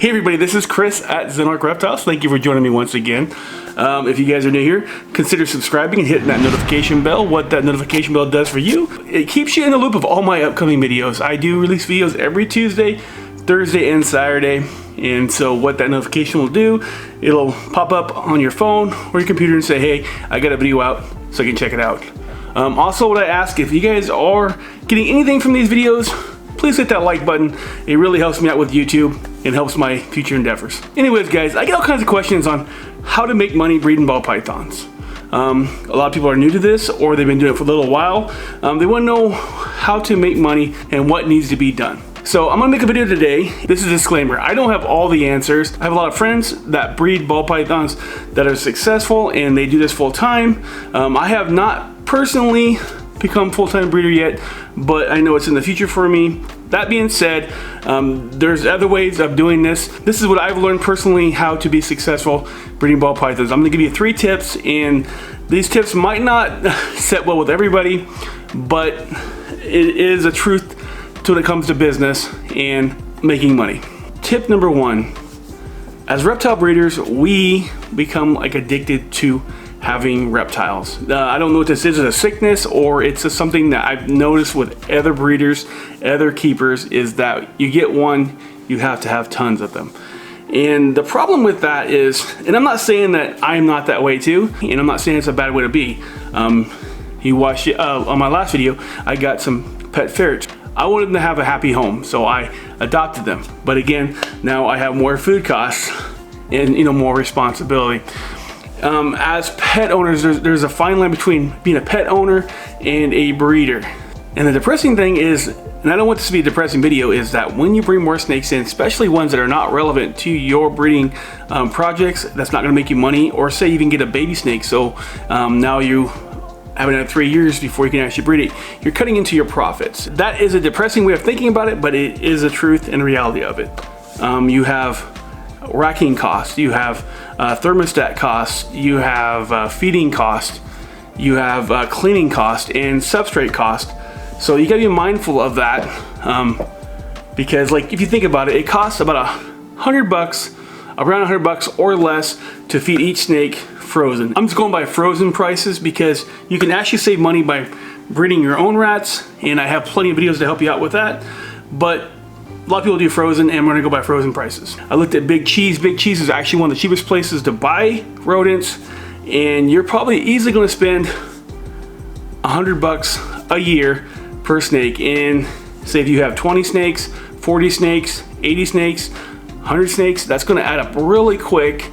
Hey everybody, this is Chris at Zenark Reptiles. Thank you for joining me once again. If you guys are new here, consider subscribing and hitting that notification bell. What that notification bell does for you, it keeps you in the loop of all my upcoming videos. I do release videos every Tuesday, Thursday, and Saturday. And so what that notification will do, it'll pop up on your phone or your computer and say, hey, I got a video out, so you can check it out. Also, what I ask, if you guys are getting anything from these videos, please hit that like button. It really helps me out with YouTube and helps my future endeavors. Anyways, guys, I get all kinds of questions on how to make money breeding ball pythons. A lot of people are new to this, or they've been doing it for a little while. They want to know how to make money and what needs to be done. So I'm gonna make a video today. This is a disclaimer. I don't have all the answers. I have a lot of friends that breed ball pythons that are successful and they do this full time. I have not personally become full-time breeder yet, but I know it's in the future for me. That being said, there's other ways of doing this. This is what I've learned personally how to be successful breeding ball pythons. I'm gonna give you 3 tips, and these tips might not set well with everybody, but it is a truth to when it comes to business and making money. Tip number 1, as reptile breeders, we become like addicted to having reptiles. I don't know what this is, a sickness or it's just something that I've noticed with other breeders, other keepers, is that you get one, you have to have tons of them. And the problem with that is, and I'm not saying that I'm not that way too, and I'm not saying it's a bad way to be. You watched on my last video, I got some pet ferrets. I wanted them to have a happy home, so I adopted them. But again, now I have more food costs and more responsibility. As pet owners, there's a fine line between being a pet owner and a breeder. And the depressing thing is, and I don't want this to be a depressing video, is that when you bring more snakes in, especially ones that are not relevant to your breeding projects, that's not gonna make you money, or say you even get a baby snake, so now you haven't had 3 years before you can actually breed it, you're cutting into your profits. That is a depressing way of thinking about it, but it is the truth and reality of it. You have racking costs, you have thermostat costs, you have feeding cost, you have cleaning cost and substrate cost. So you gotta be mindful of that, because like if you think about it, it costs about $100, around $100 or less to feed each snake frozen. I'm just going by frozen prices because you can actually save money by breeding your own rats, and I have plenty of videos to help you out with that. But a lot of people do frozen, and we're gonna go by frozen prices. I looked at Big Cheese. Big Cheese is actually one of the cheapest places to buy rodents, and you're probably easily gonna spend $100 a year per snake. And say if you have 20 snakes, 40 snakes, 80 snakes, 100 snakes, that's gonna add up really quick,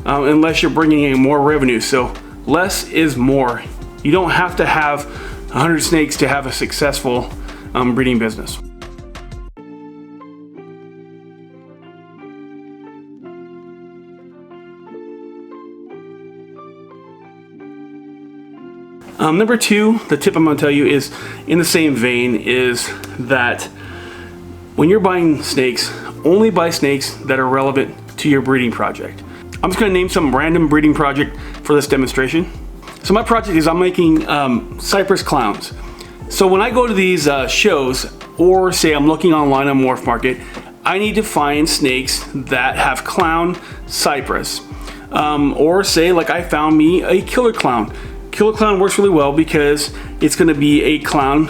unless you're bringing in more revenue. So less is more. You don't have to have 100 snakes to have a successful breeding business. Number 2, the tip I'm going to tell you is in the same vein, is that when you're buying snakes, only buy snakes that are relevant to your breeding project. I'm just going to name some random breeding project for this demonstration. So my project is I'm making cypress clowns. So when I go to these shows, or say I'm looking online on Morph Market, I need to find snakes that have clown cypress. Or say like I found me a killer clown. Killer clown works really well because it's going to be a clown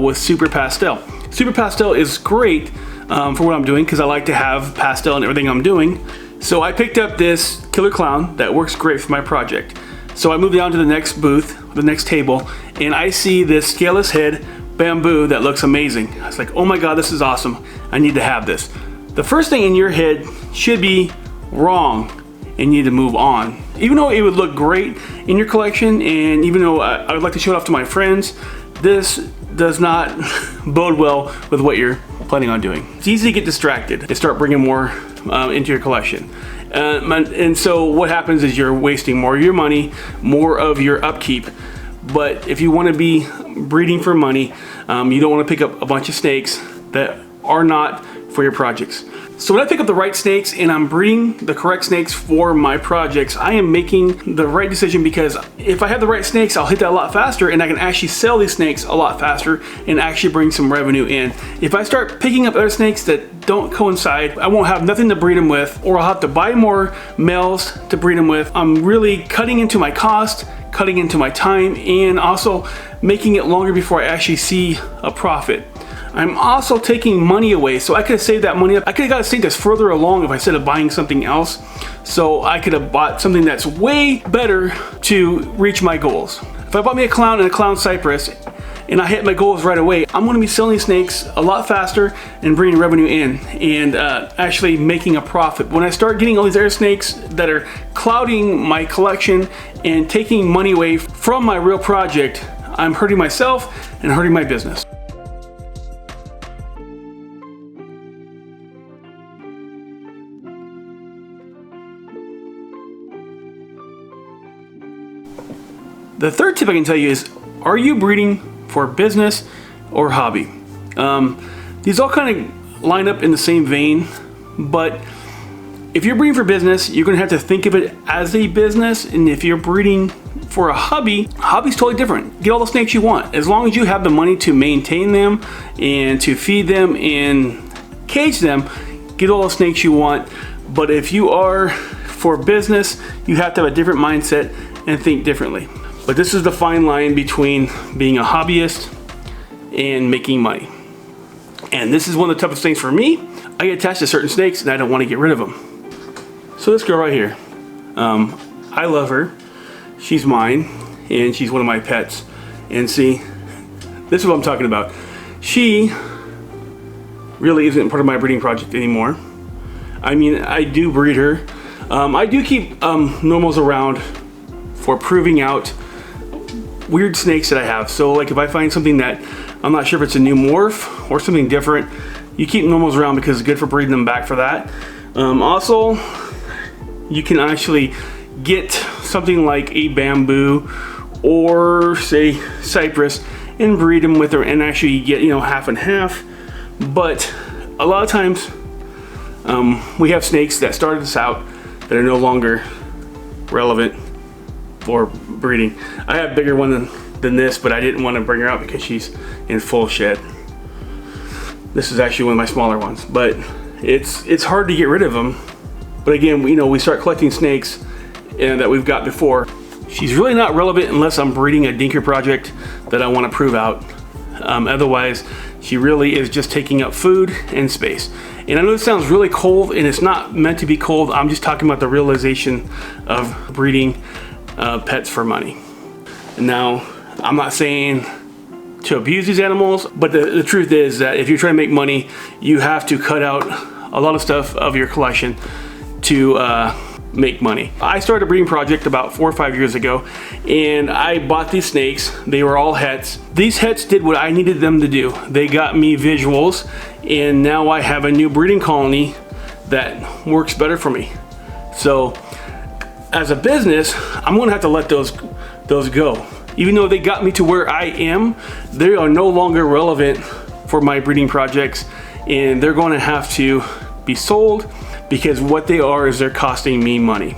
with super pastel. Super pastel is great for what I'm doing because I like to have pastel in everything I'm doing. So I picked up this killer clown that works great for my project. So I moved on to the next booth, the next table, and I see this scaleless head bamboo that looks amazing. I was like, oh my God, this is awesome. I need to have this. The first thing in your head should be wrong, and you need to move on. Even though it would look great in your collection, and even though I would like to show it off to my friends, this does not bode well with what you're planning on doing. It's easy to get distracted and start bringing more into your collection. And so what happens is you're wasting more of your money, more of your upkeep. But if you want to be breeding for money, you don't want to pick up a bunch of snakes that are not for your projects. So when I pick up the right snakes and I'm breeding the correct snakes for my projects, I am making the right decision, because if I have the right snakes, I'll hit that a lot faster and I can actually sell these snakes a lot faster and actually bring some revenue in. If I start picking up other snakes that don't coincide, I won't have nothing to breed them with, or I'll have to buy more males to breed them with. I'm really cutting into my cost, cutting into my time, and also making it longer before I actually see a profit. I'm also taking money away, so I could have saved that money up. I could have got a snake that's further along if I instead of buying something else. So I could have bought something that's way better to reach my goals. If I bought me a clown and a clown cypress and I hit my goals right away, I'm gonna be selling snakes a lot faster and bringing revenue in and actually making a profit. When I start getting all these air snakes that are clouding my collection and taking money away from my real project, I'm hurting myself and hurting my business. The third tip I can tell you is, are you breeding for business or hobby? These all kind of line up in the same vein, but if you're breeding for business, you're gonna have to think of it as a business. And if you're breeding for a hobby's totally different. Get all the snakes you want. As long as you have the money to maintain them and to feed them and cage them, get all the snakes you want. But if you are for business, you have to have a different mindset and think differently. But this is the fine line between being a hobbyist and making money. And this is one of the toughest things for me. I get attached to certain snakes and I don't want to get rid of them. So this girl right here, I love her. She's mine and she's one of my pets. And see, this is what I'm talking about. She really isn't part of my breeding project anymore. I mean, I do breed her. I do keep normals around for proving out weird snakes that I have. So like if I find something that I'm not sure if it's a new morph or something different, you keep normals around because it's good for breeding them back for that. Also, you can actually get something like a bamboo or say cypress and breed them with her and actually get, you know, half and half. But a lot of times we have snakes that started us out that are no longer relevant for breeding. I have a bigger one than this, but I didn't want to bring her out because she's in full shed. This is actually one of my smaller ones, but it's hard to get rid of them. But again, you know, we start collecting snakes and that we've got before. She's really not relevant unless I'm breeding a dinker project that I want to prove out. Otherwise, she really is just taking up food and space. And I know this sounds really cold, and it's not meant to be cold. I'm just talking about the realization of breeding pets for money. Now, I'm not saying to abuse these animals, but the truth is that if you're trying to make money, you have to cut out a lot of stuff of your collection to make money. I started a breeding project about 4 or 5 years ago, and I bought these snakes. They were all hets. These hets did what I needed them to do. They got me visuals, and now I have a new breeding colony that works better for me. So as a business, I'm gonna have to let those go. Even though they got me to where I am, they are no longer relevant for my breeding projects, and they're gonna have to be sold, because what they are is they're costing me money.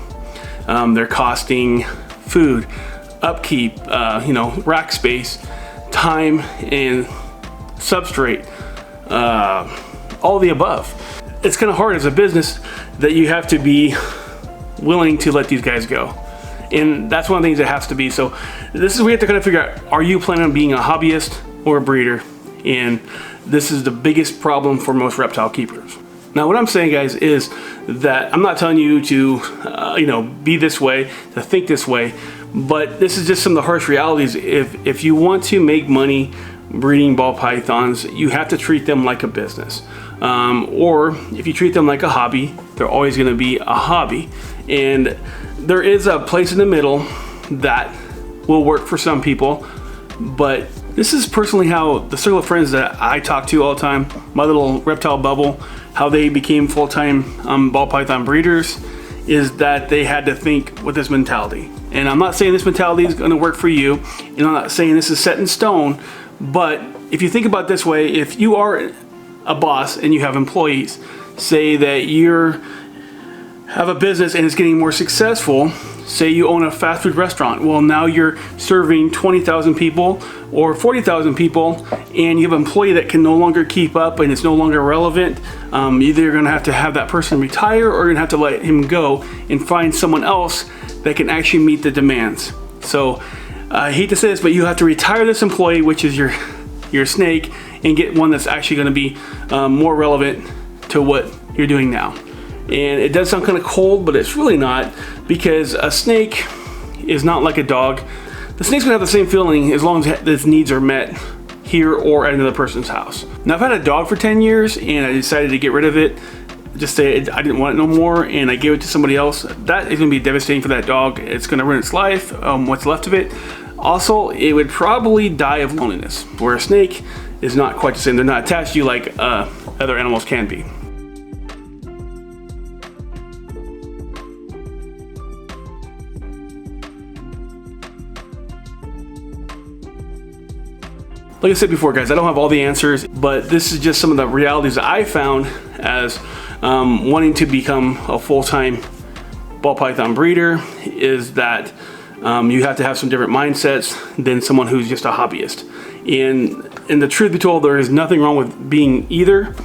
They're costing food, upkeep, you know, rack space, time, and substrate, all the above. It's kind of hard as a business that you have to be willing to let these guys go. And that's one of the things that has to be. So this is, we have to kind of figure out, are you planning on being a hobbyist or a breeder? And this is the biggest problem for most reptile keepers. Now, what I'm saying, guys, is that I'm not telling you to, you know, be this way, to think this way, but this is just some of the harsh realities. If you want to make money breeding ball pythons, you have to treat them like a business. Or if you treat them like a hobby, they're always going to be a hobby. And there is a place in the middle that will work for some people, but this is personally how the circle of friends that I talk to all the time, my little reptile bubble, how they became full-time ball python breeders, is that they had to think with this mentality. And I'm not saying this mentality is going to work for you, and I'm not saying this is set in stone, but if you think about it this way, if you are a boss and you have employees. Say that you have a business and it's getting more successful. Say you own a fast food restaurant. Well, now you're serving 20,000 people or 40,000 people, and you have an employee that can no longer keep up and it's no longer relevant. Either you're gonna have to have that person retire, or you're gonna have to let him go and find someone else that can actually meet the demands. So I hate to say this, but you have to retire this employee, which is your snake, and get one that's actually gonna be more relevant to what you're doing now. And it does sound kind of cold, but it's really not, because a snake is not like a dog. The snake's gonna have the same feeling as long as its needs are met here or at another person's house. Now, I've had a dog for 10 years and I decided to get rid of it. Just say I didn't want it no more, and I gave it to somebody else. That is gonna be devastating for that dog. It's gonna ruin its life, what's left of it. Also, it would probably die of loneliness, where a snake is not quite the same. They're not attached to you like other animals can be. Like I said before, guys, I don't have all the answers, but this is just some of the realities that I found as wanting to become a full-time ball python breeder, is that you have to have some different mindsets than someone who's just a hobbyist. And the truth be told, there is nothing wrong with being either.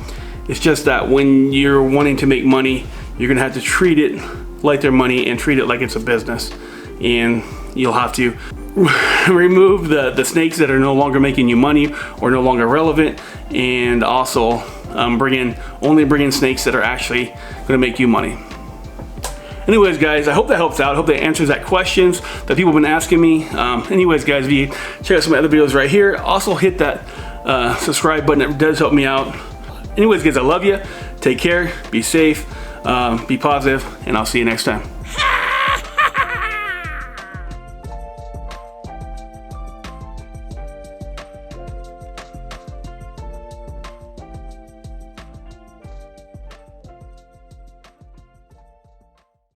It's just that when you're wanting to make money, you're gonna have to treat it like their money and treat it like it's a business. And you'll have to remove the snakes that are no longer making you money or no longer relevant, and also only bring in snakes that are actually going to make you money. Anyways, guys, I hope that helps out. I hope that answers that questions that people have been asking me. Anyways, guys, if you check out some of my other videos right here, also hit that subscribe button. It does help me out. Anyways, guys, I love you. Take care. Be safe. Be positive, and I'll see you next time.